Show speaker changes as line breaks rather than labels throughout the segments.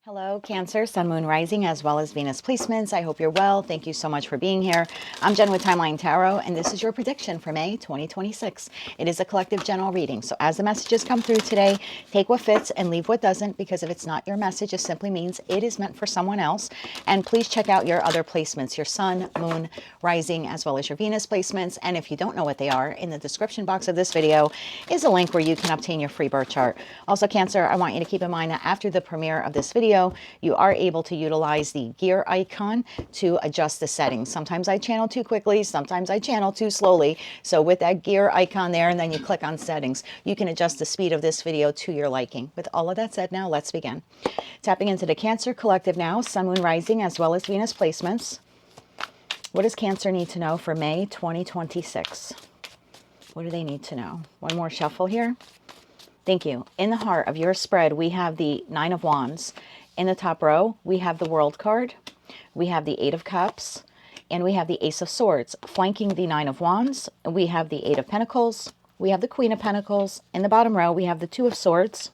Hello, Cancer, Sun, Moon, Rising, as well as Venus placements. I hope you're well. Thank you so much for being here. I'm Jen with Timeline Tarot, and this is your prediction for May 2026. It is a collective general reading. So as the messages come through today, take what fits and leave what doesn't, because if it's not your message, it simply means it is meant for someone else. And please check out your other placements, your Sun, Moon, Rising, as well as your Venus placements. And if you don't know what they are, in the description box of this video is a link where you can obtain your free birth chart. Also, Cancer, I want you to keep in mind that after the premiere of this video, you are able to utilize the gear icon to adjust the settings. Sometimes I channel too quickly, sometimes I channel too slowly. So with that gear icon there, and then you click on settings, you can adjust the speed of this video to your liking. With all of that said, now let's begin. Tapping into the Cancer collective now, Sun, Moon, Rising, as well as Venus placements. What does Cancer need to know for May 2026? What do they need to know? One more shuffle here. Thank you. In the heart of your spread, we have the Nine of Wands. In the top row, we have the World card, we have the Eight of Cups, and we have the Ace of Swords. Flanking the Nine of Wands, we have the Eight of Pentacles, we have the Queen of Pentacles. In the bottom row, we have the Two of Swords,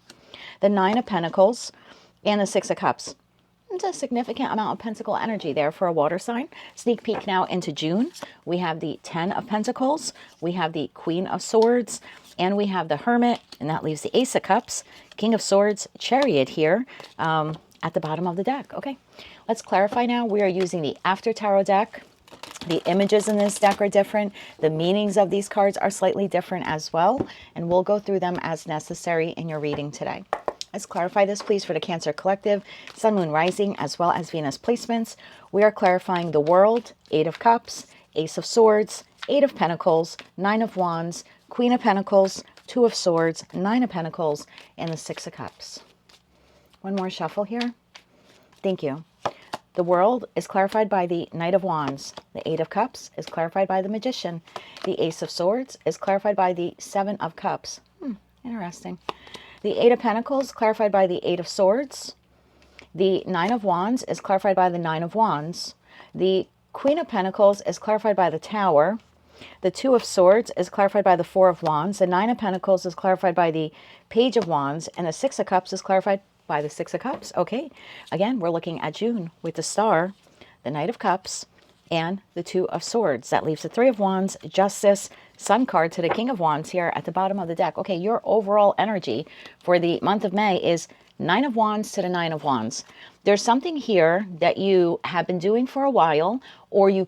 the Nine of Pentacles, and the Six of Cups. It's a significant amount of pentacle energy there for a water sign. Sneak peek now into June. We have the Ten of Pentacles, we have the Queen of Swords, and we have the Hermit, and that leaves the Ace of Cups, King of Swords, Chariot here at the bottom of the deck. Okay, let's clarify now. We are using the After Tarot deck. The images in this deck are different. The meanings of these cards are slightly different as well, and we'll go through them as necessary in your reading today. Let's clarify this, please, for the Cancer collective, Sun, Moon, Rising, as well as Venus placements. We are clarifying the World, Eight of Cups, Ace of Swords, Eight of Pentacles, Nine of Wands, Queen of Pentacles, Two of Swords, Nine of Pentacles, and the Six of Cups. One more shuffle here. Thank you. The World is clarified by the Knight of Wands. The Eight of Cups is clarified by the Magician. The Ace of Swords is clarified by the Seven of Cups. Interesting. The Eight of Pentacles clarified by the Eight of Swords. The Nine of Wands is clarified by the Nine of Wands. The Queen of Pentacles is clarified by the Tower. The Two of Swords is clarified by the Four of Wands. The Nine of Pentacles is clarified by the Page of Wands. And the Six of Cups is clarified by the Six of Cups. Okay, again, we're looking at June with the Star, the Knight of Cups, and the Two of Swords. That leaves the Three of Wands, Justice, Sun card to the King of Wands here at the bottom of the deck. Okay, your overall energy for the month of May is Nine of Wands to the Nine of Wands. There's something here that you have been doing for a while, or you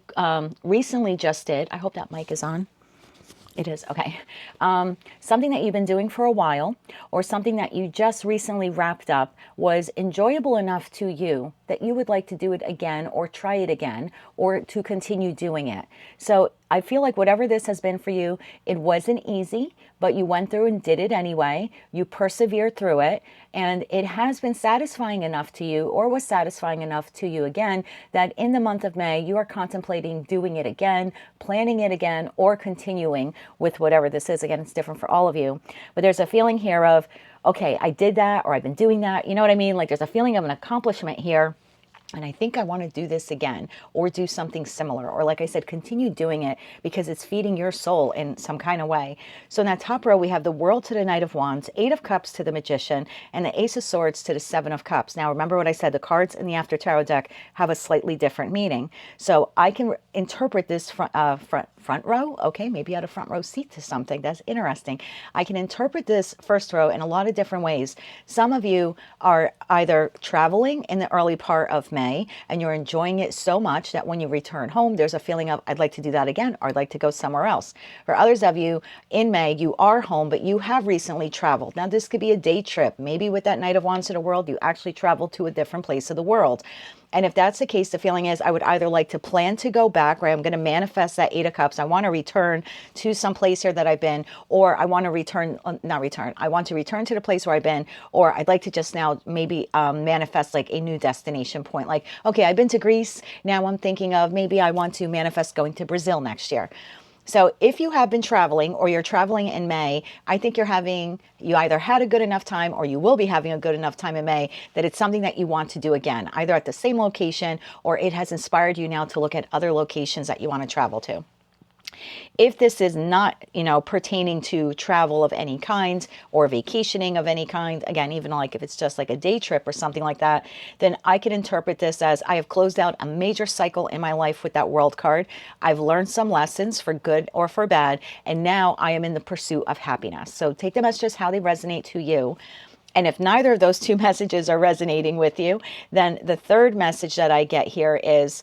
recently just did. I hope that mic is on. It is, okay. Something that you've been doing for a while, or something that you just recently wrapped up, was enjoyable enough to you that you would like to do it again, or try it again, or to continue doing it. So I feel like whatever this has been for you, it wasn't easy, but you went through and did it anyway. You persevered through it, and it has been satisfying enough to you, or was satisfying enough to you again, that in the month of May, you are contemplating doing it again, planning it again, or continuing with whatever this is. Again, it's different for all of you, but there's a feeling here of, okay, I did that, or I've been doing that. You know what I mean? Like there's a feeling of an accomplishment here. And I think I want to do this again, or do something similar, or like I said, continue doing it because it's feeding your soul in some kind of way. So in that top row, we have the World to the Knight of Wands, Eight of Cups to the Magician, and the Ace of Swords to the Seven of Cups. Now, remember what I said, the cards in the After Tarot deck have a slightly different meaning. So I can interpret this front row. Okay, maybe you had a front row seat to something. That's interesting. I can interpret this first row in a lot of different ways. Some of you are either traveling in the early part of May, and you're enjoying it so much that when you return home, there's a feeling of, I'd like to do that again, or I'd like to go somewhere else. For others of you, in May, you are home, but you have recently traveled. Now, this could be a day trip. Maybe with that Knight of Wands to the World, you actually traveled to a different place of the world. And if that's the case, the feeling is I would either like to plan to go back, right? I'm going to manifest that Eight of Cups. I want to return to some place here that I've been, or I want to I want to return to the place where I've been, or I'd like to just now maybe manifest like a new destination point. Like, okay, I've been to Greece. Now I'm thinking of maybe I want to manifest going to Brazil next year. So if you have been traveling, or you're traveling in May, I think you either had a good enough time, or you will be having a good enough time in May, that it's something that you want to do again, either at the same location, or it has inspired you now to look at other locations that you want to travel to. If this is not, pertaining to travel of any kind or vacationing of any kind, again, even like if it's just like a day trip or something like that, then I could interpret this as I have closed out a major cycle in my life with that world card. I've learned some lessons for good or for bad, and now I am in the pursuit of happiness. So take them as just how they resonate to you. And if neither of those two messages are resonating with you, then the third message that I get here is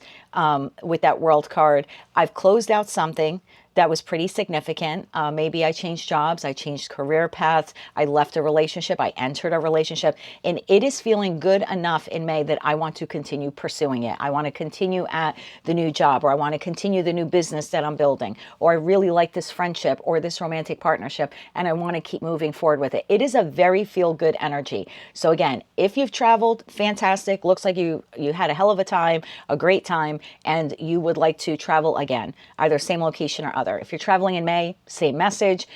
with that world card, I've closed out something that was pretty significant. Maybe I changed jobs, I changed career paths, I left a relationship, I entered a relationship, and it is feeling good enough in May that I want to continue pursuing it. I want to continue at the new job, or I want to continue the new business that I'm building, or I really like this friendship or this romantic partnership, and I want to keep moving forward with it. It is a very feel-good energy. So again, if you've traveled, fantastic. Looks like you had a hell of a time, a great time, and you would like to travel again, either same location or other. If you're traveling in May, same message.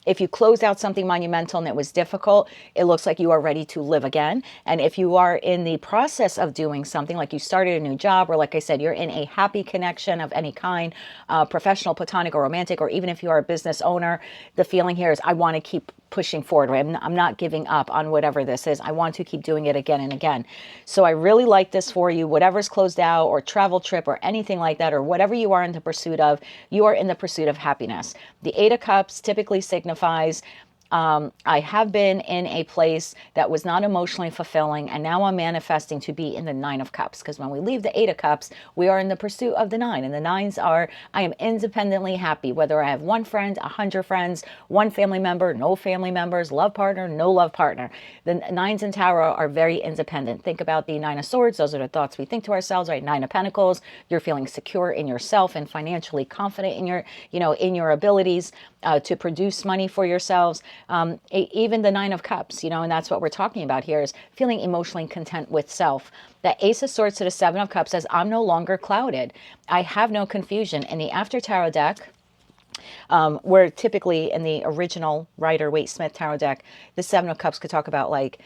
If you closed out something monumental and it was difficult, it looks like you are ready to live again. And if you are in the process of doing something, like you started a new job, or like I said, you're in a happy connection of any kind, professional, platonic, or romantic, or even if you are a business owner, the feeling here is I want to keep pushing forward. I'm not giving up on whatever this is. I want to keep doing it again and again. So I really like this for you. Whatever's closed out, or travel trip, or anything like that, or whatever you are in the pursuit of, you are in the pursuit of happiness. The Eight of Cups typically signifies I have been in a place that was not emotionally fulfilling, and now I'm manifesting to be in the Nine of Cups. Because when we leave the Eight of Cups, we are in the pursuit of the Nine. And the Nines are, I am independently happy, whether I have one friend, 100 friends, one family member, no family members, love partner, no love partner. The Nines in tarot are very independent. Think about the Nine of Swords. Those are the thoughts we think to ourselves, right? Nine of Pentacles. You're feeling secure in yourself and financially confident in your, in your abilities to produce money for yourselves. Even the Nine of Cups, and that's what we're talking about here, is feeling emotionally content with self. The Ace of Swords to the Seven of Cups says, I'm no longer clouded. I have no confusion. In the After Tarot deck, where typically in the original Rider-Waite-Smith tarot deck, the Seven of Cups could talk about like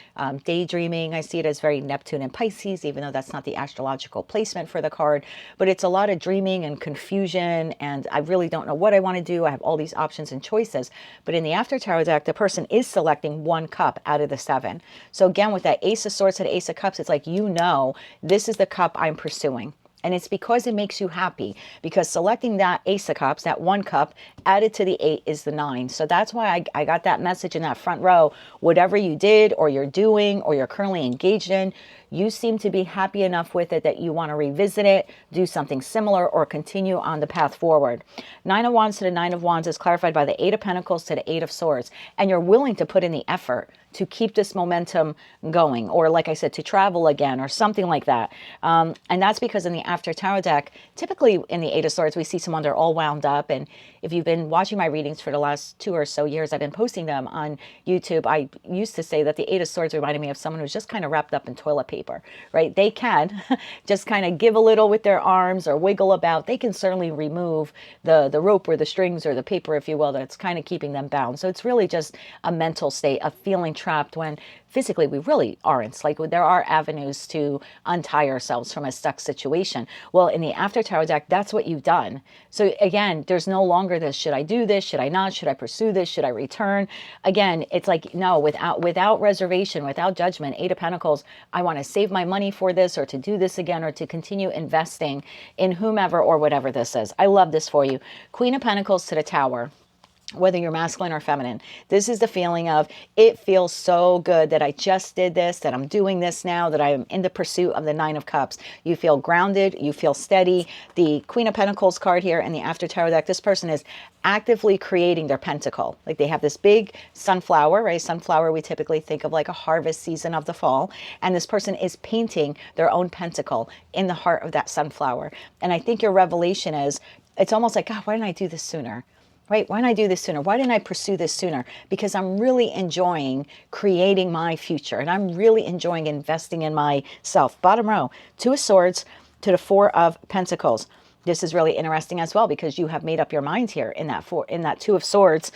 daydreaming. I see it as very Neptune and Pisces, even though that's not the astrological placement for the card. But it's a lot of dreaming and confusion, and I really don't know what I want to do. I have all these options and choices. But in the After Tarot deck, the person is selecting one cup out of the seven. So again, with that Ace of Swords to the Ace of Cups, it's like, this is the cup I'm pursuing. And it's because it makes you happy, because selecting that Ace of Cups, that one cup, added to the 8 is the 9. So that's why I got that message in that front row. Whatever you did, or you're doing, or you're currently engaged in, you seem to be happy enough with it that you want to revisit it, do something similar, or continue on the path forward. Nine of Wands to the Nine of Wands is clarified by the Eight of Pentacles to the Eight of Swords. And you're willing to put in the effort to keep this momentum going, or like I said, to travel again, or something like that. And that's because in the After Tarot deck, typically in the Eight of Swords, we see someone, they're all wound up. And if you've been watching my readings for the last 2 or so years, I've been posting them on YouTube. I used to say that the Eight of Swords reminded me of someone who's just kind of wrapped up in toilet paper, right? They can just kind of give a little with their arms or wiggle about. They can certainly remove the rope or the strings or the paper, if you will, that's kind of keeping them bound. So it's really just a mental state of feeling trapped when physically we really aren't. Like, there are avenues to untie ourselves from a stuck situation. Well, in the After Tarot deck, that's what you've done. So again, there's no longer this, should I do this? Should I not? Should I pursue this? Should I return? Again, it's like, no, without reservation, without judgment. Eight of Pentacles, I want to save my money for this, or to do this again, or to continue investing in whomever or whatever this is. I love this for you. Queen of Pentacles to the Tower. Whether you're masculine or feminine, this is the feeling of, it feels so good that I just did this, that I'm doing this now, that I am in the pursuit of the Nine of Cups. You feel grounded, you feel steady. The Queen of Pentacles card here in the After Tarot deck, this person is actively creating their pentacle. Like, they have this big sunflower, right? Sunflower, we typically think of like a harvest season of the fall. And this person is painting their own pentacle in the heart of that sunflower. And I think your revelation is, it's almost like, God, why didn't I do this sooner? Right? Why didn't I do this sooner? Why didn't I pursue this sooner? Because I'm really enjoying creating my future, and I'm really enjoying investing in myself. Bottom row, Two of Swords to the Four of Pentacles. this is really interesting as well, because you have made up your mind here in that Two of Swords.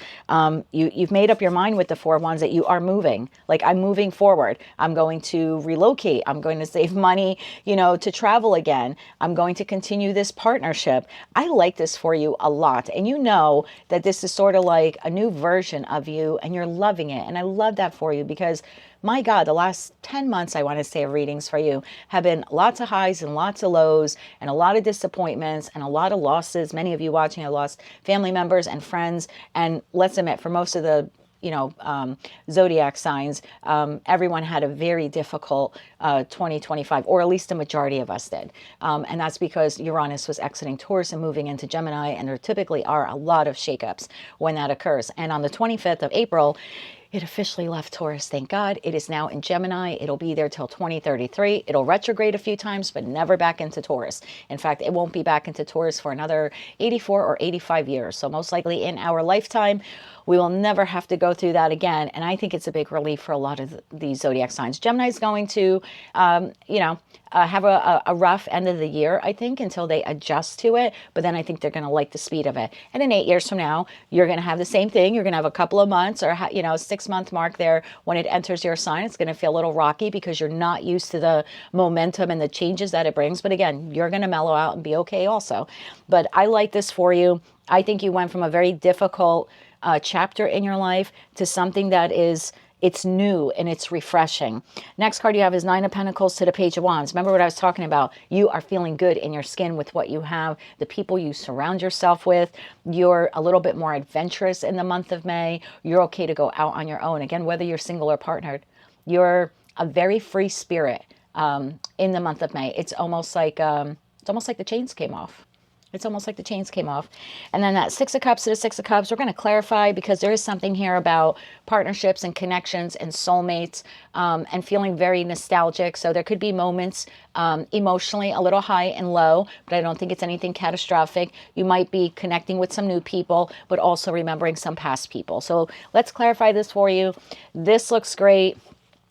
You've made up your mind with the Four of Wands that you are moving. Like, I'm moving forward. I'm going to relocate. I'm going to save money, you know, to travel again. I'm going to continue this partnership. I like this for you a lot. And you know that this is sort of like a new version of you, and you're loving it. And I love that for you, because my God, the last 10 months, I want to say, of readings for you have been lots of highs and lots of lows, and a lot of disappointments and a lot of losses. Many of you watching have lost family members and friends. And let's admit, for most of the zodiac signs, everyone had a very difficult 2025, or at least a majority of us did. And that's because Uranus was exiting Taurus and moving into Gemini, and there typically are a lot of shakeups when that occurs. And on the 25th of April, it officially left Taurus, thank God. It is now in Gemini. It'll be there till 2033. It'll retrograde a few times, but never back into Taurus. In fact, it won't be back into Taurus for another 84 or 85 years. So most likely in our lifetime, we will never have to go through that again. And I think it's a big relief for a lot of these zodiac signs. Gemini is going to, have a rough end of the year, I think, until they adjust to it. But then I think they're going to like the speed of it. And in 8 years from now, you're going to have the same thing. You're going to have a couple of months, or, 6-month mark there when it enters your sign. It's going to feel a little rocky because you're not used to the momentum and the changes that it brings. But again, you're going to mellow out and be okay also. But I like this for you. I think you went from a very difficult chapter in your life to something that it's new and it's refreshing. Next card you have is Nine of Pentacles to the Page of Wands. Remember what I was talking about? You are feeling good in your skin with what you have, the people you surround yourself with. You're a little bit more adventurous in the month of May. You're okay to go out on your own. Again, whether you're single or partnered, you're a very free spirit in the month of May. It's almost like the chains came off. It's almost like the chains came off. And then that Six of Cups to the Six of Cups, we're going to clarify, because there is something here about partnerships and connections and soulmates, and feeling very nostalgic. So there could be moments emotionally a little high and low, but I don't think it's anything catastrophic. You might be connecting with some new people, but also remembering some past people. So let's clarify this for you. This looks great.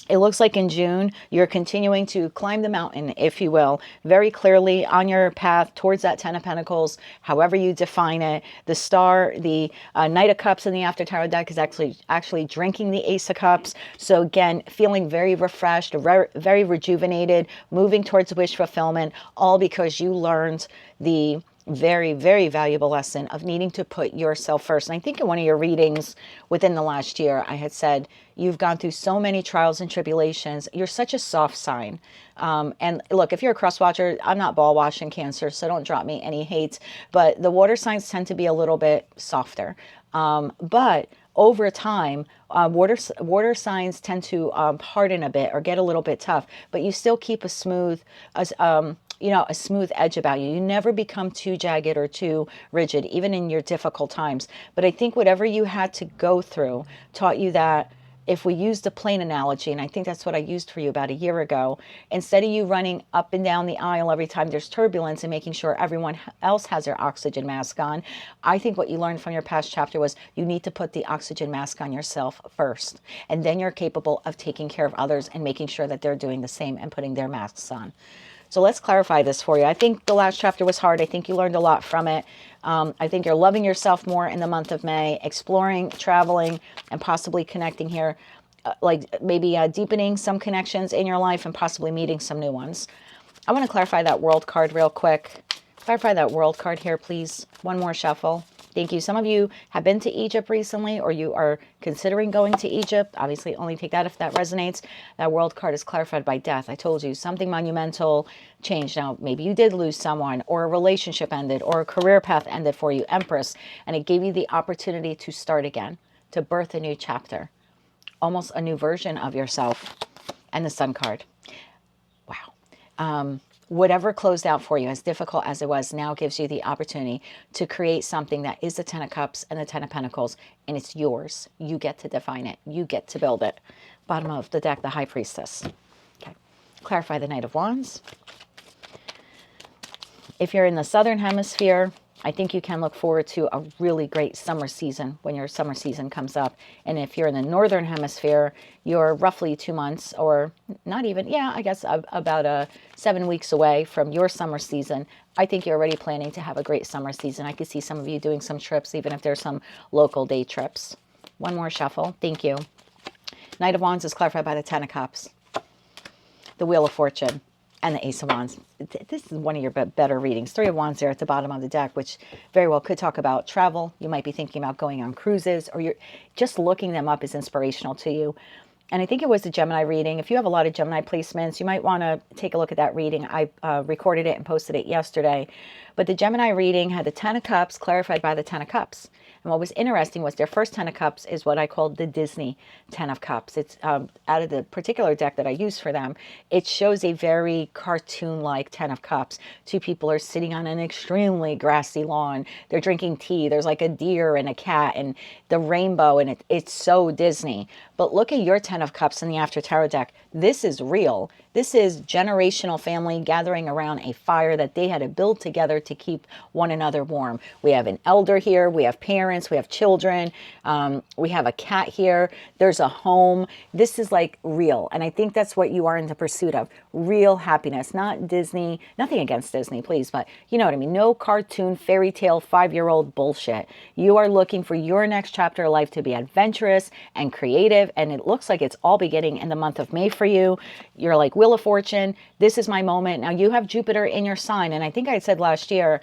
It looks like in June, you're continuing to climb the mountain, if you will, very clearly on your path towards that Ten of Pentacles, however you define it. The Star, the Knight of Cups in the After Tarot deck is actually drinking the Ace of Cups. So again, feeling very refreshed, very rejuvenated, moving towards wish fulfillment, all because you learned the very, very valuable lesson of needing to put yourself first. And I think in one of your readings within the last year, I had said, you've gone through so many trials and tribulations. You're such a soft sign. And look, if you're a cross watcher, I'm not ball washing Cancer, so don't drop me any hate. But the water signs tend to be a little bit softer. But over time, water signs tend to harden a bit or get a little bit tough, but you still keep a smooth edge about you. You never become too jagged or too rigid, even in your difficult times. But I think whatever you had to go through taught you that, if we use the plane analogy, and I think that's what I used for you about a year ago, instead of you running up and down the aisle every time there's turbulence and making sure everyone else has their oxygen mask on, I think what you learned from your past chapter was you need to put the oxygen mask on yourself first. And then you're capable of taking care of others and making sure that they're doing the same and putting their masks on. So let's clarify this for you. I think the last chapter was hard. I think you learned a lot from it. I think you're loving yourself more in the month of May, exploring, traveling, and possibly connecting here, maybe deepening some connections in your life and possibly meeting some new ones. I want to clarify that World card real quick. Clarify that World card here, please. One more shuffle. Thank you. Some of you have been to Egypt recently, or you are considering going to Egypt. Obviously, only take that if that resonates. That World card is clarified by death. I told you, something monumental changed. Now, maybe you did lose someone, or a relationship ended, or a career path ended for you, Empress, and it gave you the opportunity to start again, to birth a new chapter, almost a new version of yourself. And the Sun card. Wow. Whatever closed out for you, as difficult as it was, now gives you the opportunity to create something that is the Ten of Cups and the Ten of Pentacles, and it's yours. You get to define it. You get to build it. Bottom of the deck, the High Priestess. Okay. Clarify the Knight of Wands. If you're in the Southern Hemisphere, I think you can look forward to a really great summer season when your summer season comes up. And if you're in the northern hemisphere, you're roughly 2 months, or not even, yeah, I guess about 7 weeks away from your summer season. I think you're already planning to have a great summer season. I could see some of you doing some trips, even if there's some local day trips. One more shuffle. Thank you. Knight of Wands is clarified by the Ten of Cups, the Wheel of Fortune, and the Ace of Wands. This is one of your better readings. Three of Wands there at the bottom of the deck, which very well could talk about travel. You might be thinking about going on cruises, or you're just looking them up is inspirational to you. And I think it was the Gemini reading. If you have a lot of Gemini placements, you might want to take a look at that reading. I recorded it and posted it yesterday. But the Gemini reading had the Ten of Cups clarified by the Ten of Cups. And what was interesting was their first Ten of Cups is what I called the Disney Ten of Cups. It's out of the particular deck that I use for them. It shows a very cartoon-like Ten of Cups. Two people are sitting on an extremely grassy lawn. They're drinking tea. There's like a deer and a cat and the rainbow, and it's so Disney. But look at your Ten of Cups in the After Tarot deck. This is real. This is generational family gathering around a fire that they had to build together to keep one another warm. We have an elder here. We have parents. We have children. We have a cat here. There's a home. This is like real. And I think that's what you are in the pursuit of. Real happiness, not Disney. Nothing against Disney, please. But you know what I mean. No cartoon, fairy tale, 5-year-old bullshit. You are looking for your next chapter of life to be adventurous and creative. And it looks like it's all beginning in the month of May for you. You're like, Wheel of Fortune, this is my moment. Now you have Jupiter in your sign. And I think I said last year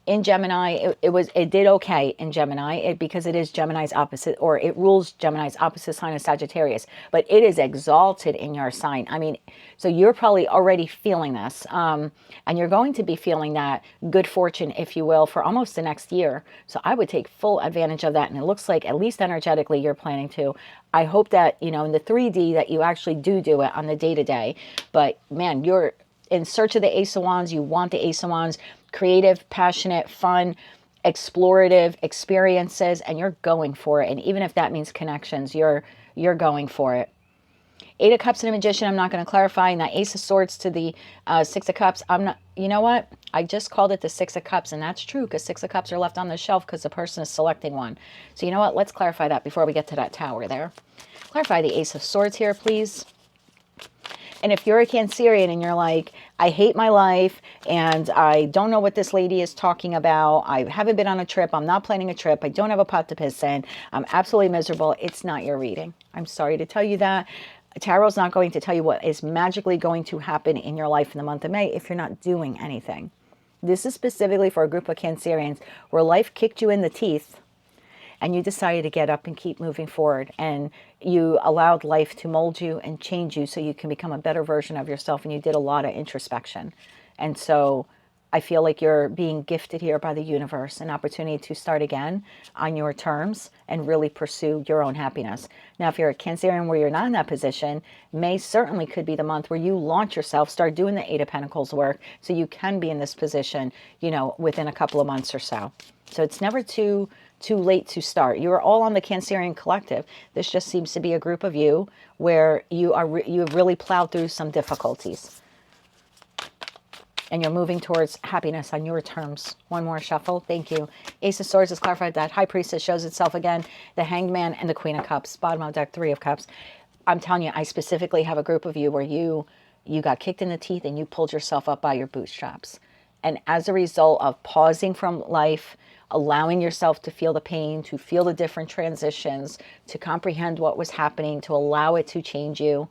in Gemini, it did okay in Gemini because it is Gemini's opposite, or it rules Gemini's opposite sign of Sagittarius, but it is exalted in your sign. I mean, so you're probably already feeling this, and you're going to be feeling that good fortune, if you will, for almost the next year. So I would take full advantage of that. And it looks like, at least energetically, you're planning to. I hope that, you know, in the 3D that you actually do it on the day-to-day. But man, you're in search of the Ace of Wands. You want the Ace of Wands. Creative, passionate, fun, explorative experiences, and you're going for it. And even if that means connections, you're going for it. Eight of Cups and a Magician, I'm not going to clarify. And that Ace of Swords to the Six of Cups, I'm not, you know what? I just called it the Six of Cups, and that's true because Six of Cups are left on the shelf because the person is selecting one. So you know what? Let's clarify that before we get to that tower there. Clarify the Ace of Swords here, please. And if you're a Cancerian and you're like, I hate my life and I don't know what this lady is talking about, I haven't been on a trip, I'm not planning a trip, I don't have a pot to piss in, I'm absolutely miserable, it's not your reading. I'm sorry to tell you that. Tarot's not going to tell you what is magically going to happen in your life in the month of May if you're not doing anything. This is specifically for a group of Cancerians where life kicked you in the teeth and you decided to get up and keep moving forward, and you allowed life to mold you and change you so you can become a better version of yourself, and you did a lot of introspection. And so I feel like you're being gifted here by the universe, an opportunity to start again on your terms and really pursue your own happiness. Now, if you're a Cancerian where you're not in that position, May certainly could be the month where you launch yourself, start doing the Eight of Pentacles work so you can be in this position, you know, within a couple of months or so. So it's never too late to start. You are all on the Cancerian collective. This just seems to be a group of you where you have really plowed through some difficulties. And you're moving towards happiness on your terms. One more shuffle. Thank you. Ace of Swords is clarified. That High Priestess shows itself again. The Hanged Man and the Queen of Cups. Bottom of deck, Three of Cups. I'm telling you, I specifically have a group of you where you got kicked in the teeth and you pulled yourself up by your bootstraps. And as a result of pausing from life, allowing yourself to feel the pain, to feel the different transitions, to comprehend what was happening, to allow it to change you,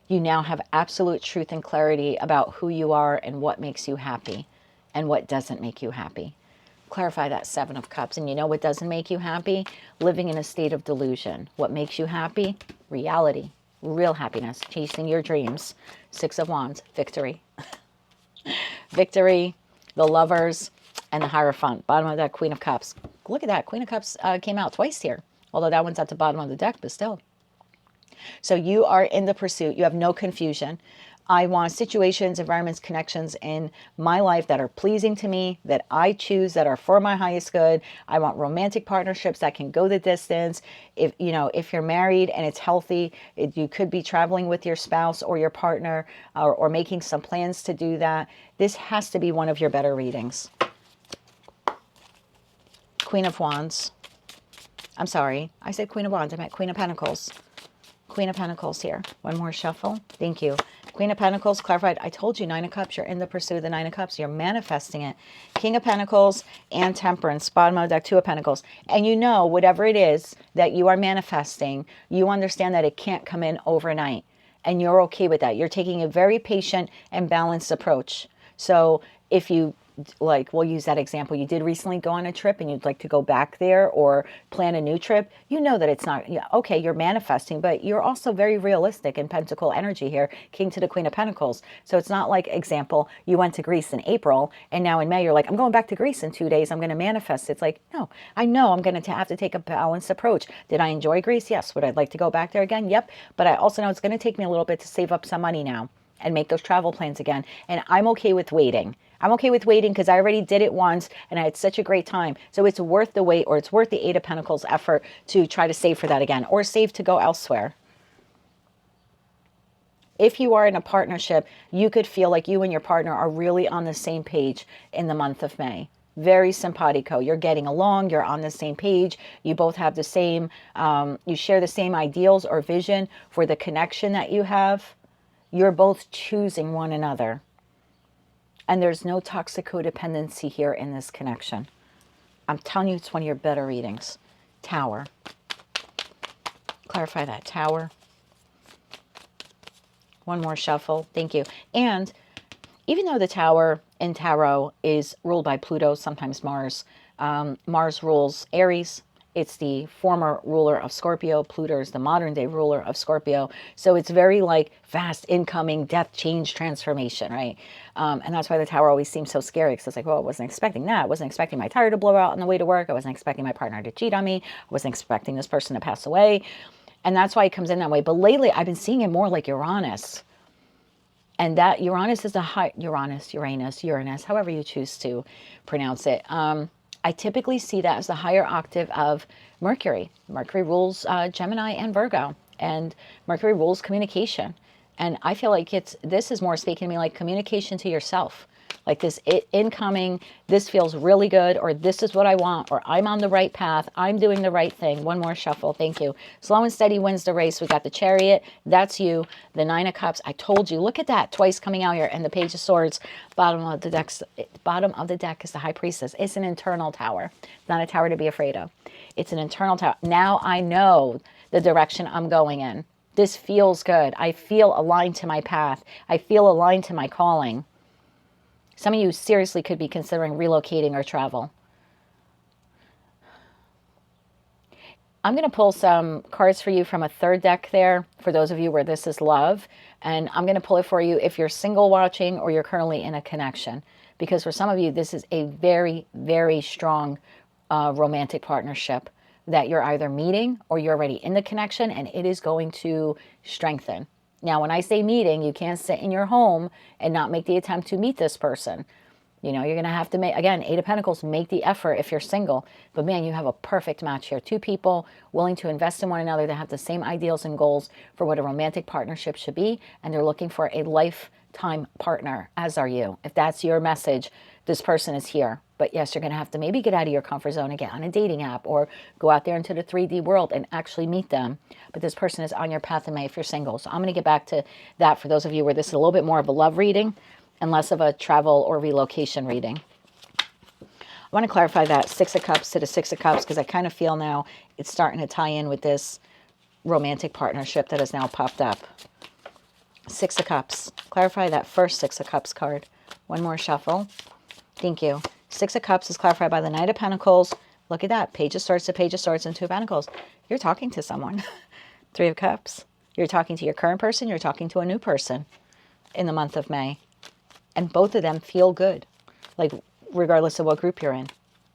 you now have absolute truth and clarity about who you are and what makes you happy and what doesn't make you happy. Clarify that Seven of Cups. And you know what doesn't make you happy? Living in a state of delusion. What makes you happy? Reality. Real happiness. Chasing your dreams. Six of Wands. Victory. Victory. The Lovers. And the Hierophant. Bottom of that, Queen of Cups. Look at that. Queen of Cups came out twice here. Although that one's at the bottom of the deck, but still. So you are in the pursuit. You have no confusion. I want situations, environments, connections in my life that are pleasing to me, that I choose, that are for my highest good. I want romantic partnerships that can go the distance. If you know, if you're married and it's healthy, you could be traveling with your spouse or your partner, or making some plans to do that. This has to be one of your better readings. Queen of Wands. I'm sorry, I said Queen of Wands. I meant Queen of Pentacles. Queen of Pentacles here. One more shuffle. Thank you. Queen of Pentacles clarified. I told you, Nine of Cups. You're in the pursuit of the Nine of Cups. You're manifesting it. King of Pentacles and Temperance. Bottom of the deck, Two of Pentacles. And you know, whatever it is that you are manifesting, you understand that it can't come in overnight. And you're okay with that. You're taking a very patient and balanced approach. So if you, like, we'll use that example. You did recently go on a trip and you'd like to go back there or plan a new trip. You know that it's not, yeah, okay, you're manifesting, but you're also very realistic in Pentacle energy here, King to the Queen of Pentacles. So it's not like, example, you went to Greece in April and now in May you're like, I'm going back to Greece in 2 days. I'm going to manifest. It's like, no, I know I'm going to have to take a balanced approach. Did I enjoy Greece? Yes. Would I like to go back there again? Yep. But I also know it's going to take me a little bit to save up some money now and make those travel plans again. And I'm okay with waiting. I'm okay with waiting because I already did it once and I had such a great time. So it's worth the wait, or it's worth the Eight of Pentacles effort to try to save for that again, or save to go elsewhere. If you are in a partnership, you could feel like you and your partner are really on the same page in the month of May. Very simpatico. You're getting along. You're on the same page. You both have the same, you share the same ideals or vision for the connection that you have. You're both choosing one another. And there's no toxic codependency here in this connection. I'm telling you, it's one of your better readings. Tower. Clarify that. Tower. One more shuffle. Thank you. And even though the Tower in Tarot is ruled by Pluto, sometimes Mars, Mars rules Aries. It's the former ruler of Scorpio. Pluto is the modern day ruler of Scorpio. So it's very like fast incoming death, change, transformation, right? And that's why the Tower always seems so scary, because it's like, well, I wasn't expecting that. I wasn't expecting my tire to blow out on the way to work. I wasn't expecting my partner to cheat on me. I wasn't expecting this person to pass away. And that's why it comes in that way. But lately, I've been seeing it more like Uranus. And that Uranus is a high, Uranus, however you choose to pronounce it. I typically see that as the higher octave of Mercury. Mercury rules Gemini and Virgo, and Mercury rules communication. And I feel like this is more speaking to me like communication to yourself. Like this incoming, this feels really good, or this is what I want, or I'm on the right path, I'm doing the right thing. One more shuffle, thank you. Slow and steady wins the race. We got the Chariot, that's you. The Nine of Cups, I told you, look at that, twice coming out here. And the Page of Swords, bottom of the deck is the High Priestess. It's an internal tower. It's not a tower to be afraid of. It's an internal tower. Now I know the direction I'm going in. This feels good. I feel aligned to my path. I feel aligned to my calling. Some of you seriously could be considering relocating or travel. I'm going to pull some cards for you from a third deck there, for those of you where this is love. And I'm going to pull it for you if you're single watching or you're currently in a connection. Because for some of you, this is a very, very strong romantic partnership that you're either meeting or you're already in the connection, and it is going to strengthen. Now, when I say meeting, you can't sit in your home and not make the attempt to meet this person. You know, you're going to have to make, again, Eight of Pentacles, make the effort if you're single. But man, you have a perfect match here. Two people willing to invest in one another that have the same ideals and goals for what a romantic partnership should be. And they're looking for a lifetime partner, as are you. If that's your message, this person is here. But yes, you're going to have to maybe get out of your comfort zone and get on a dating app or go out there into the 3D world and actually meet them. But this person is on your path in May if you're single. So I'm going to get back to that for those of you where this is a little bit more of a love reading and less of a travel or relocation reading. I want to clarify that Six of Cups to the Six of Cups, because I kind of feel now it's starting to tie in with this romantic partnership that has now popped up. Six of Cups. Clarify that first Six of Cups card. One more shuffle. Thank you. Six of Cups is clarified by the Knight of Pentacles. Look at that. Page of Swords to Page of Swords and Two of Pentacles. You're talking to someone. Three of Cups. You're talking to your current person. You're talking to a new person in the month of May. And both of them feel good. Like, regardless of what group you're in.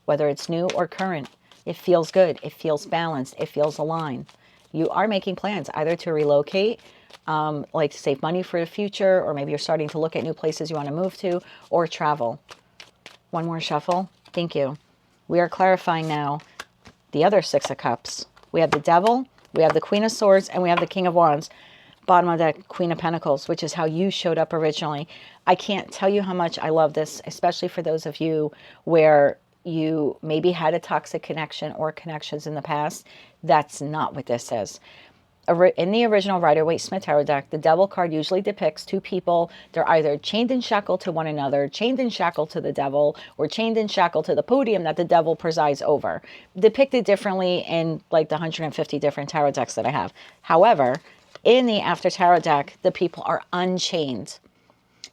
Whether it's new or current. It feels good. It feels balanced. It feels aligned. You are making plans either to relocate like to save money for the future, or maybe you're starting to look at new places you want to move to, or travel. One more shuffle. Thank you. We are clarifying now the other Six of Cups. We have the Devil, we have the Queen of Swords, and we have the King of Wands. Bottom of that, Queen of Pentacles, which is how you showed up originally. I can't tell you how much I love this, especially for those of you where you maybe had a toxic connection or connections in the past. That's not what this is. In the original Rider-Waite-Smith Tarot deck, the Devil card usually depicts two people. They're either chained and shackled to one another, chained and shackled to the devil, or chained and shackled to the podium that the devil presides over. Depicted differently in like the 150 different tarot decks that I have. However, in the After Tarot deck, the people are unchained.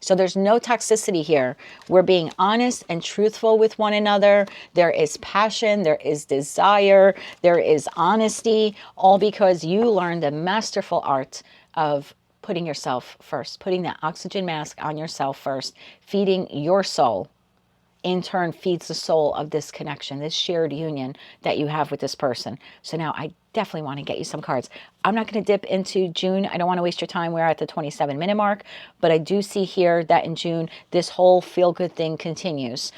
So there's no toxicity here. We're being honest and truthful with one another. There is passion, there is desire, there is honesty, all because you learned the masterful art of putting yourself first, putting that oxygen mask on yourself first, feeding your soul. In turn feeds the soul of this connection, this shared union that you have with this person. So now I definitely want to get you some cards. I'm not going to dip into June. I don't want to waste your time. We're at the 27-minute mark, but I do see here that in June, this whole feel-good thing continues.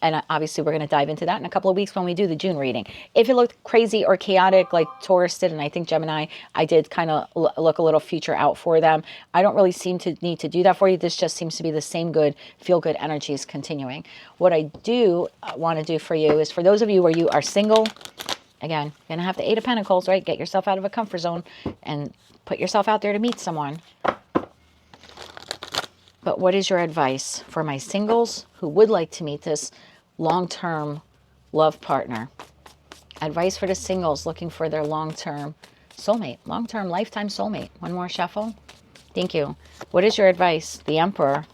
And obviously, we're going to dive into that in a couple of weeks when we do the June reading. If it looked crazy or chaotic like Taurus did, and I think Gemini, I did kind of look a little future out for them. I don't really seem to need to do that for you. This just seems to be the same good, feel-good energies continuing. What I do want to do for you is for those of you where you are single, again, you're going to have the Eight of Pentacles, right? Get yourself out of a comfort zone and put yourself out there to meet someone. But what is your advice for my singles who would like to meet this long-term love partner? Advice for the singles looking for their long-term soulmate, long-term lifetime soulmate. One more shuffle. Thank you. What is your advice? The Emperor,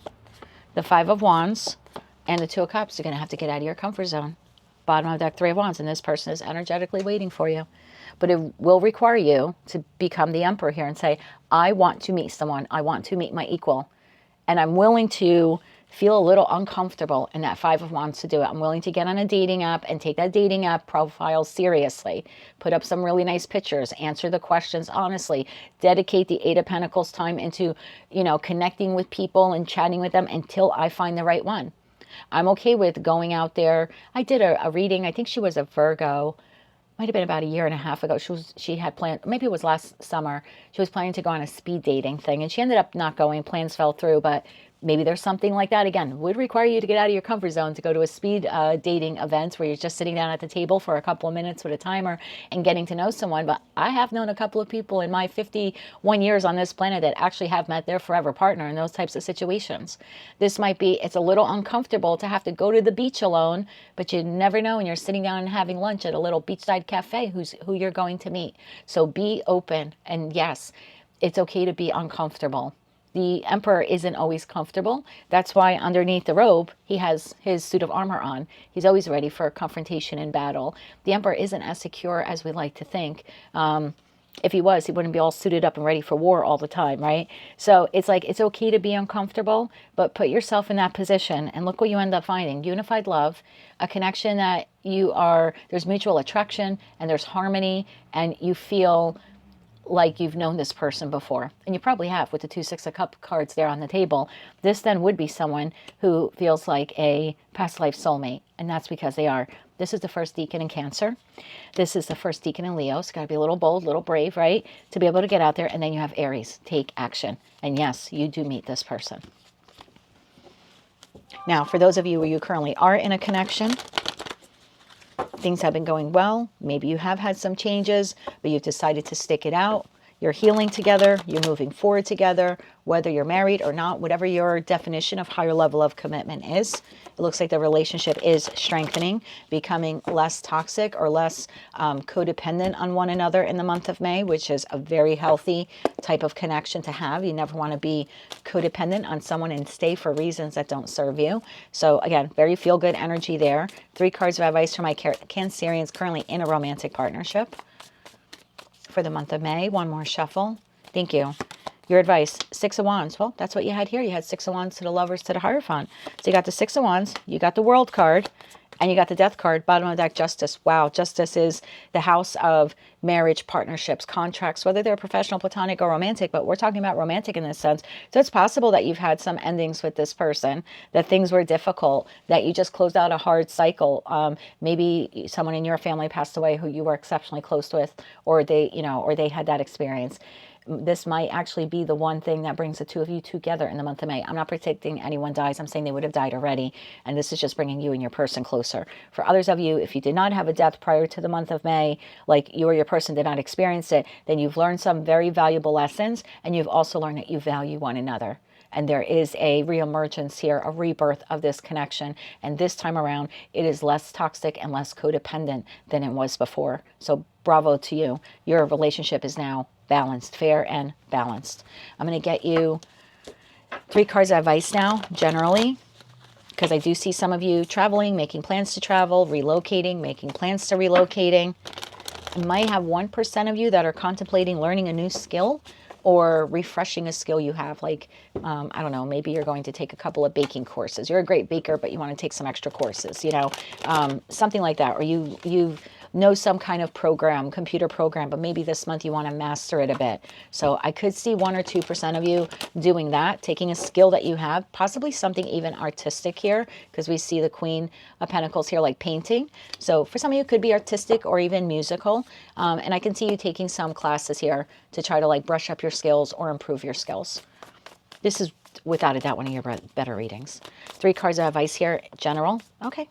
the Five of Wands, and the Two of Cups. You're going to have to get out of your comfort zone. Bottom of deck, Three of Wands, and this person is energetically waiting for you. But it will require you to become the Emperor here and say, I want to meet someone. I want to meet my equal. And I'm willing to feel a little uncomfortable in that Five of Wands to do it. I'm willing to get on a dating app and take that dating app profile seriously. Put up some really nice pictures. Answer the questions honestly. Dedicate the Eight of Pentacles time into, connecting with people and chatting with them until I find the right one. I'm okay with going out there. I did a reading. I think she was a Virgo. Might have been about a year and a half ago. She had planned, maybe it was last summer, she was planning to go on a speed dating thing, and she ended up not going. Plans fell through, but maybe there's something like that. Again, would require you to get out of your comfort zone to go to a speed dating event where you're just sitting down at the table for a couple of minutes with a timer and getting to know someone. But I have known a couple of people in my 51 years on this planet that actually have met their forever partner in those types of situations. This might be, it's a little uncomfortable to have to go to the beach alone, but you never know when you're sitting down and having lunch at a little beachside cafe who you're going to meet. So be open. And yes, it's okay to be uncomfortable. The Emperor isn't always comfortable. That's why underneath the robe, he has his suit of armor on. He's always ready for confrontation and battle. The Emperor isn't as secure as we like to think. If he was, he wouldn't be all suited up and ready for war all the time, right? So it's like, it's okay to be uncomfortable, but put yourself in that position and look what you end up finding. Unified love, a connection that there's mutual attraction and there's harmony, and you feel like you've known this person before. And you probably have with the two Six of Cups cards there on the table. This then would be someone who feels like a past life soulmate. And that's because they are. This is the first deacon in Cancer. This is the first deacon in Leo. It's got to be a little bold, a little brave, right? To be able to get out there. And then you have Aries. Take action. And yes, you do meet this person. Now, for those of you where you currently are in a connection, things have been going well. Maybe you have had some changes, but you've decided to stick it out. You're healing together. You're moving forward together, whether you're married or not, whatever your definition of higher level of commitment is. It looks like the relationship is strengthening, becoming less toxic or less codependent on one another in the month of May, which is a very healthy type of connection to have. You never want to be codependent on someone and stay for reasons that don't serve you. So again, very feel-good energy there. 3 cards of advice for my Cancerians currently in a romantic partnership for the month of May. One more shuffle. Thank you. Your advice, Six of Wands. Well, that's what you had here. You had Six of Wands to the Lovers to the Hierophant. So you got the Six of Wands. You got the World card. And you got the death card, bottom of the deck, justice. Wow, justice is the house of marriage, partnerships, contracts, whether they're professional, platonic, or romantic, but we're talking about romantic in this sense. So it's possible that you've had some endings with this person, that things were difficult, that you just closed out a hard cycle. Maybe someone in your family passed away who you were exceptionally close with, or they, or they had that experience. This might actually be the one thing that brings the two of you together in the month of May. I'm not predicting anyone dies. I'm saying they would have died already. And this is just bringing you and your person closer. For others of you, if you did not have a death prior to the month of May, like you or your person did not experience it, then you've learned some very valuable lessons. And you've also learned that you value one another. And there is a reemergence here, a rebirth of this connection. And this time around, it is less toxic and less codependent than it was before. So bravo to you. Your relationship is now balanced, fair and balanced. I'm going to get you 3 cards of advice now, generally, because I do see some of you traveling, making plans to travel, relocating, making plans to relocating. I might have 1% of you that are contemplating learning a new skill or refreshing a skill you have. Like, I don't know, maybe you're going to take a couple of baking courses. You're a great baker, but you want to take some extra courses, something like that. Or you know some kind of program, computer program, but maybe this month you want to master it a bit. So I could see 1 or 2% of you doing that, taking a skill that you have, possibly something even artistic here, because we see the Queen of Pentacles here, like painting. So for some of you, it could be artistic or even musical. And I can see you taking some classes here to try to like brush up your skills or improve your skills. This is without a doubt one of your better readings. 3 cards of advice here, general. Okay,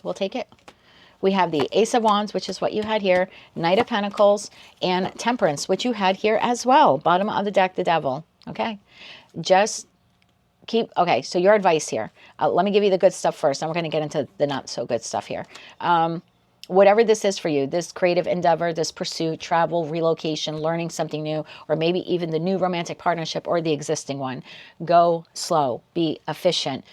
we'll take it. We have the Ace of Wands, which is what you had here, Knight of Pentacles, and Temperance, which you had here as well. Bottom of the deck, the Devil. Okay, just keep, okay, so your advice here. Let me give you the good stuff first, and we're going to get into the not so good stuff here. Whatever this is for you, this creative endeavor, this pursuit, travel, relocation, learning something new, or maybe even the new romantic partnership or the existing one, go slow, be efficient.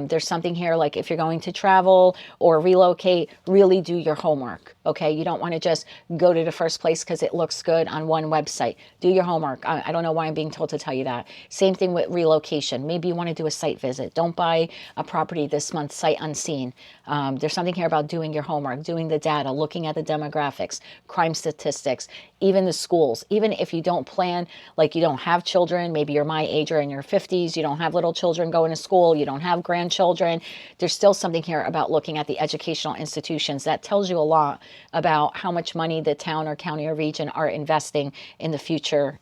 There's something here like if you're going to travel or relocate, really do your homework, okay? You don't want to just go to the first place because it looks good on one website. Do your homework. I don't know why I'm being told to tell you that. Same thing with relocation. Maybe you want to do a site visit. Don't buy a property this month sight unseen. There's something here about doing your homework, doing the data, looking at the demographics, crime statistics, even the schools. Even if you don't plan, like you don't have children, maybe you're my age or in your 50s, you don't have little children going to school, you don't have grandchildren, there's still something here about looking at the educational institutions that tells you a lot about how much money the town or county or region are investing in the future,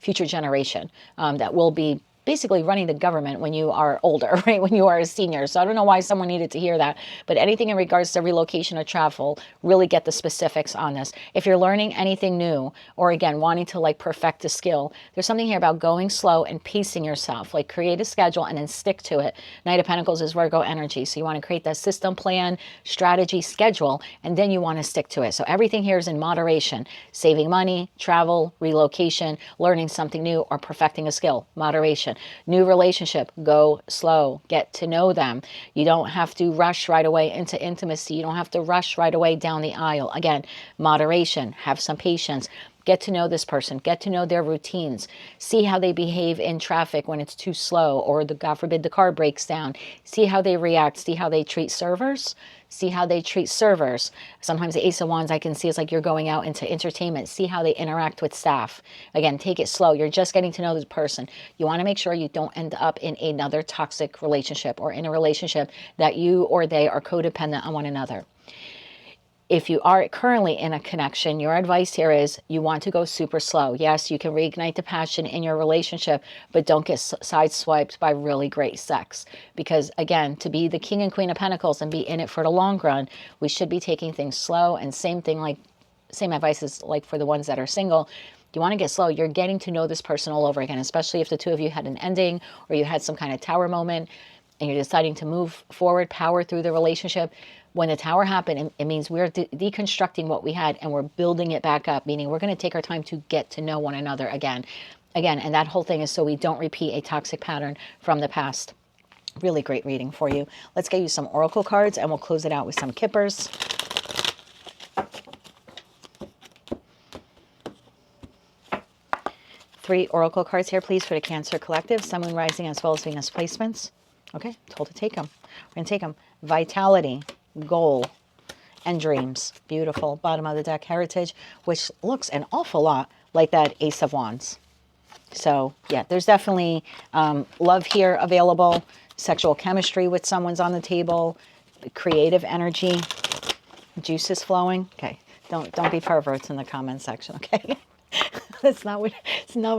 future generation that will be basically running the government when you are older, right? When you are a senior. So I don't know why someone needed to hear that, but anything in regards to relocation or travel, really get the specifics on this. If you're learning anything new, or again, wanting to like perfect a skill, there's something here about going slow and pacing yourself, like create a schedule and then stick to it. Knight of Pentacles is Virgo energy. So you want to create that system, plan, strategy, schedule, and then you want to stick to it. So everything here is in moderation, saving money, travel, relocation, learning something new, or perfecting a skill, moderation. New relationship, go slow, get to know them. You don't have to rush right away into intimacy. You don't have to rush right away down the aisle. Again, moderation, have some patience. Get to know this person, get to know their routines, see how they behave in traffic when it's too slow, or God forbid the car breaks down. See how they react, see how they treat servers. See how they treat servers. Sometimes the Ace of Wands I can see is like you're going out into entertainment. See how they interact with staff. Again, take it slow. You're just getting to know this person. You want to make sure you don't end up in another toxic relationship or in a relationship that you or they are codependent on one another. If you are currently in a connection, your advice here is you want to go super slow. Yes, you can reignite the passion in your relationship, but don't get sideswiped by really great sex. Because again, to be the King and Queen of Pentacles and be in it for the long run, we should be taking things slow. And same advice is like for the ones that are single. You want to get slow. You're getting to know this person all over again, especially if the two of you had an ending or you had some kind of tower moment and you're deciding to move forward, power through the relationship. When the tower happened, it means we're deconstructing what we had and we're building it back up, meaning we're going to take our time to get to know one another again. And that whole thing is so we don't repeat a toxic pattern from the past. Really great reading for you. Let's get you some oracle cards and we'll close it out with some kippers. Three oracle cards here, please, for the Cancer Collective, Sun, Moon, Rising, as well as Venus placements. Okay, told to take them. We're going to take them. Vitality, goal, and dreams. Beautiful. Bottom of the deck, heritage, which looks an awful lot like that Ace of Wands. So yeah, there's definitely love here available, sexual chemistry with someone's on the table, creative energy, juices flowing. Okay, don't be perverts in the comment section, okay? That's not what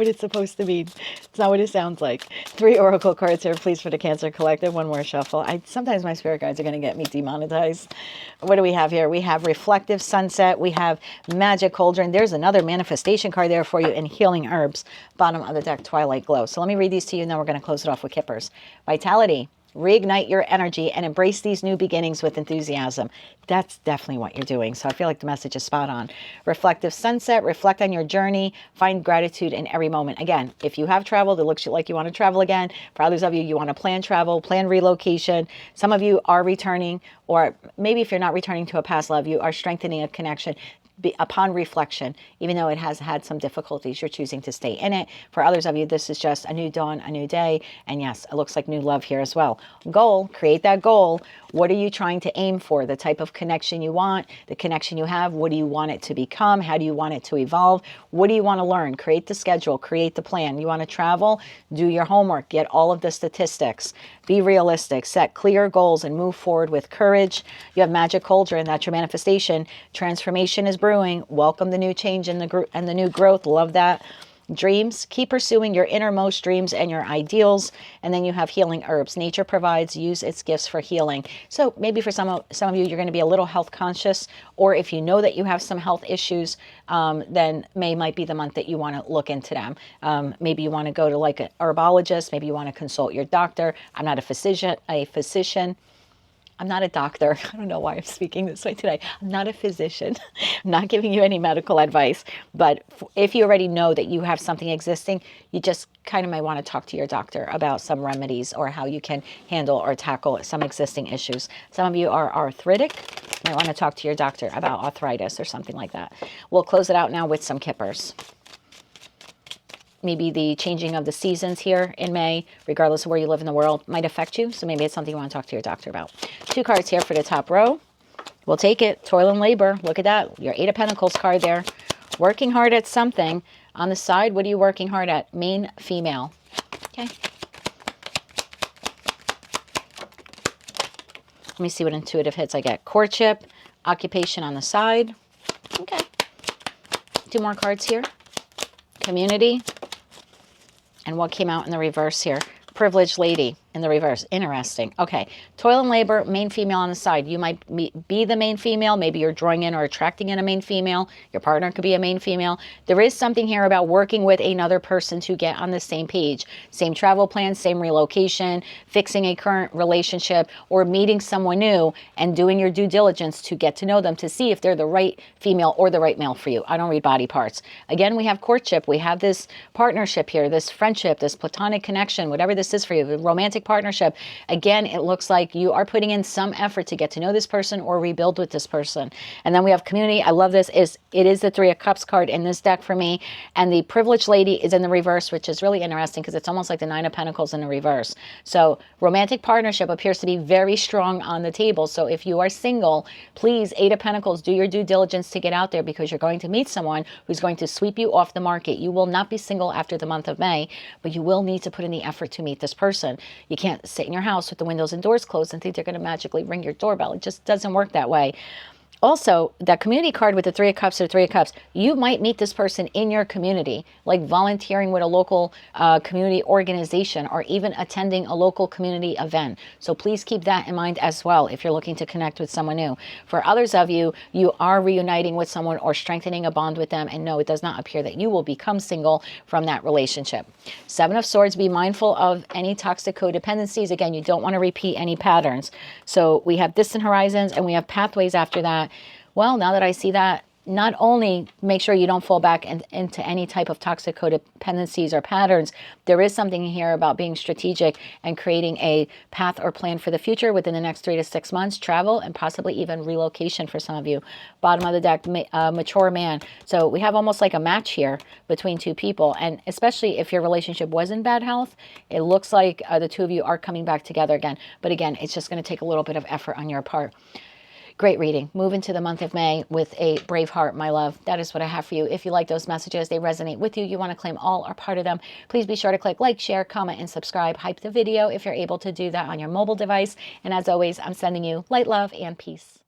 it's supposed to be. It's not what it sounds like. 3 oracle cards here, please, for the Cancer Collective. One more shuffle. Sometimes my spirit guides are going to get me demonetized. What do we have here? We have reflective sunset. We have magic cauldron. There's another manifestation card there for you, and healing herbs. Bottom of the deck, twilight glow. So let me read these to you, and then we're going to close it off with kippers. Vitality. Reignite your energy and embrace these new beginnings with enthusiasm. That's definitely what you're doing. So I feel like the message is spot on. Reflective sunset, reflect on your journey, find gratitude in every moment. Again, if you have traveled, it looks like you want to travel again. For others of you, you want to plan travel, plan relocation. Some of you are returning, or maybe if you're not returning to a past love, you are strengthening a connection. Upon reflection, even though it has had some difficulties, you're choosing to stay in it. For others of you, this is just a new dawn, a new day. And yes, it looks like new love here as well. Goal, create that goal. What are you trying to aim for? The type of connection you want, the connection you have. What do you want it to become? How do you want it to evolve? What do you want to learn? Create the schedule, create the plan. You want to travel? Do your homework, get all of the statistics. Be realistic, set clear goals, and move forward with courage. You have magic cauldron, that's your manifestation. Transformation is brewing. Welcome the new change and the new growth. Love that. Dreams, keep pursuing your innermost dreams and your ideals. And then you have healing herbs. Nature provides, use its gifts for healing. So maybe for some of you, you're going to be a little health conscious, or if you know that you have some health issues, then May might be the month that you want to look into them. Maybe you want to go to like an herbologist. Maybe you want to consult your doctor. I'm not a physician. I'm not a doctor. I don't know why I'm speaking this way today. I'm not a physician. I'm not giving you any medical advice. But if you already know that you have something existing, you just kind of might want to talk to your doctor about some remedies or how you can handle or tackle some existing issues. Some of you are arthritic. You might want to talk to your doctor about arthritis or something like that. We'll close it out now with some kippers. Maybe the changing of the seasons here in May, regardless of where you live in the world, might affect you. So maybe it's something you want to talk to your doctor about. 2 cards here for the top row. We'll take it. Toil and labor. Look at that. Your 8 of Pentacles card there. Working hard at something. On the side, what are you working hard at? Main, female. Okay. Let me see what intuitive hits I get. Courtship, occupation on the side. Okay. 2 more cards here. Community. And what came out in the reverse here? Privileged lady in the reverse. Interesting. Okay. Toil and labor, main female on the side. You might be the main female. Maybe you're drawing in or attracting in a main female. Your partner could be a main female. There is something here about working with another person to get on the same page. Same travel plans, same relocation, fixing a current relationship, or meeting someone new and doing your due diligence to get to know them to see if they're the right female or the right male for you. I don't read body parts. Again, we have courtship. We have this partnership here, this friendship, this platonic connection, whatever this is for you, the romantic partnership. Again, it looks like you are putting in some effort to get to know this person or rebuild with this person. And then we have community. I love this. It is the 3 of Cups card in this deck for me. And the privileged lady is in the reverse, which is really interesting because it's almost like the 9 of Pentacles in the reverse. So romantic partnership appears to be very strong on the table. So if you are single, please, 8 of Pentacles, do your due diligence to get out there because you're going to meet someone who's going to sweep you off the market. You will not be single after the month of May, but you will need to put in the effort to meet this person. You can't sit in your house with the windows and doors closed and think they're going to magically ring your doorbell. It just doesn't work that way. Also, that community card with the 3 of Cups or 3 of Cups, you might meet this person in your community, like volunteering with a local community organization or even attending a local community event. So please keep that in mind as well if you're looking to connect with someone new. For others of you, you are reuniting with someone or strengthening a bond with them. And no, it does not appear that you will become single from that relationship. 7 of Swords, be mindful of any toxic codependencies. Again, you don't want to repeat any patterns. So we have distant horizons and we have pathways after that. Well, now that I see that, not only make sure you don't fall back into any type of toxic codependencies or patterns, there is something here about being strategic and creating a path or plan for the future within the next 3 to 6 months, travel and possibly even relocation for some of you. Bottom of the deck, mature man. So we have almost like a match here between 2 people. And especially if your relationship was in bad health, it looks like the 2 of you are coming back together again. But again, it's just going to take a little bit of effort on your part. Great reading. Move into the month of May with a brave heart, my love. That is what I have for you. If you like those messages, they resonate with you, you want to claim all or part of them, please be sure to click like, share, comment, and subscribe. Hype the video if you're able to do that on your mobile device. And as always, I'm sending you light, love, and peace.